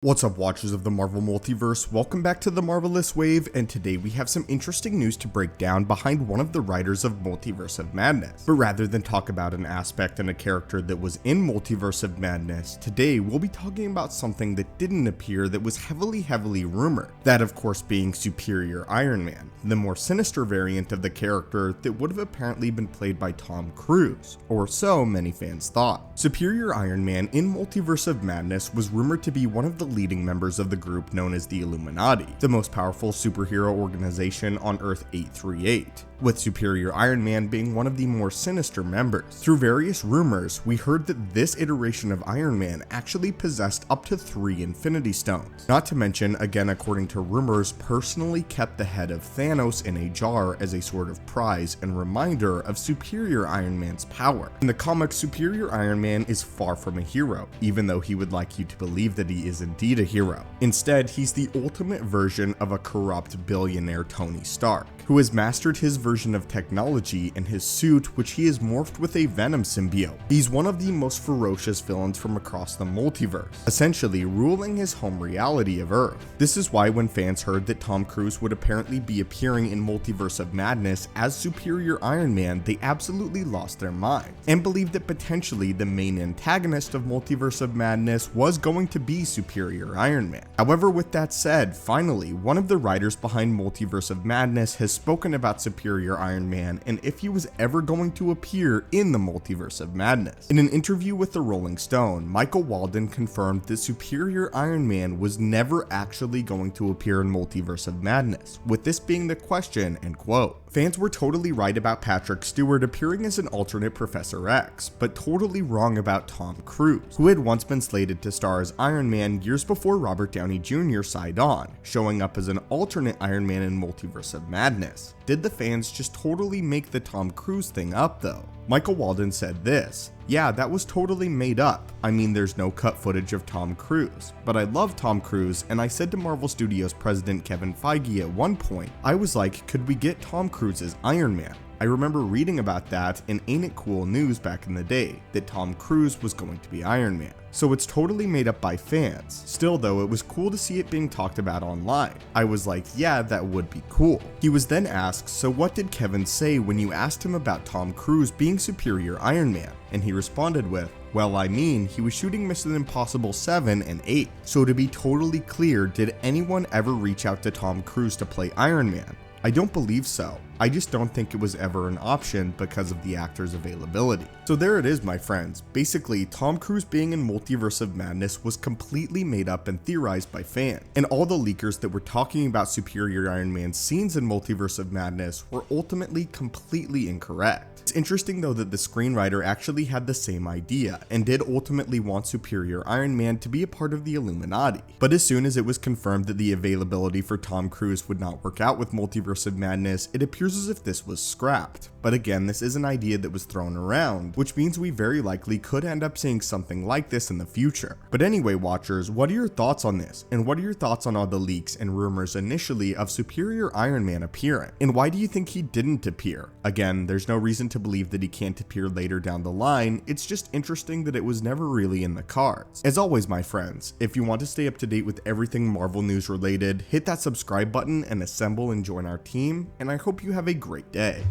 What's up, watchers of the Marvel Multiverse? Welcome back to the Marvelous Wave, and today we have some interesting news to break down behind one of the writers of Multiverse of Madness. But rather than talk about an aspect and a character that was in Multiverse of Madness, today we'll be talking about something that didn't appear that was heavily rumored. That of course being Superior Iron Man, the more sinister variant of the character that would have apparently been played by Tom Cruise, or so many fans thought. Superior Iron Man in Multiverse of Madness was rumored to be one of the leading members of the group known as the Illuminati, the most powerful superhero organization on Earth 838, with Superior Iron Man being one of the more sinister members. Through various rumors, we heard that this iteration of Iron Man actually possessed up to 3 Infinity Stones. Not to mention, again according to rumors, personally kept the head of Thanos in a jar as a sort of prize and reminder of Superior Iron Man's power. In the comics, Superior Iron Man is far from a hero, even though he would like you to believe that he is indeed a hero. Instead, he's the ultimate version of a corrupt billionaire Tony Stark, who has mastered his version of technology in his suit, which he has morphed with a Venom symbiote. He's one of the most ferocious villains from across the multiverse, essentially ruling his home reality of Earth. This is why when fans heard that Tom Cruise would apparently be appearing in Multiverse of Madness as Superior Iron Man, they absolutely lost their minds, and believed that potentially the main antagonist of Multiverse of Madness was going to be Superior Iron Man. However, with that said, finally, one of the writers behind Multiverse of Madness has spoken about Superior Iron Man and if he was ever going to appear in the Multiverse of Madness. In an interview with the Rolling Stone, Michael Walden confirmed that Superior Iron Man was never actually going to appear in Multiverse of Madness, with this being the question, and quote, "Fans were totally right about Patrick Stewart appearing as an alternate Professor X, but totally wrong about Tom Cruise, who had once been slated to star as Iron Man years before Robert Downey Jr. signed on, showing up as an alternate Iron Man in Multiverse of Madness. Did the fans just totally make the Tom Cruise thing up though?" Michael Walden said this, "Yeah, that was totally made up. I mean, there's no cut footage of Tom Cruise, but I love Tom Cruise, and I said to Marvel Studios president Kevin Feige at one point, I was like, could we get Tom Cruise as Iron Man? I remember reading about that in Ain't It Cool News back in the day, that Tom Cruise was going to be Iron Man. So it's totally made up by fans. Still though, it was cool to see it being talked about online. I was like, yeah, that would be cool." He was then asked, so what did Kevin say when you asked him about Tom Cruise being Superior Iron Man? And he responded with, "Well, I mean, he was shooting Mission Impossible 7 and 8. So to be totally clear, did anyone ever reach out to Tom Cruise to play Iron Man? I don't believe so. I just don't think it was ever an option because of the actor's availability." So there it is, my friends. Basically, Tom Cruise being in Multiverse of Madness was completely made up and theorized by fans. And all the leakers that were talking about Superior Iron Man's scenes in Multiverse of Madness were ultimately completely incorrect. It's interesting though that the screenwriter actually had the same idea and did ultimately want Superior Iron Man to be a part of the Illuminati. But as soon as it was confirmed that the availability for Tom Cruise would not work out with Multiverse of Madness, it appears as if this was scrapped. But again, this is an idea that was thrown around, which means we very likely could end up seeing something like this in the future. But anyway, watchers, what are your thoughts on this? And what are your thoughts on all the leaks and rumors initially of Superior Iron Man appearing? And why do you think he didn't appear? Again, there's no reason to believe that he can't appear later down the line. It's just interesting that it was never really in the cards. As always, my friends, if you want to stay up to date with everything Marvel news related, hit that subscribe button and assemble and join our team, and I hope you have a great day.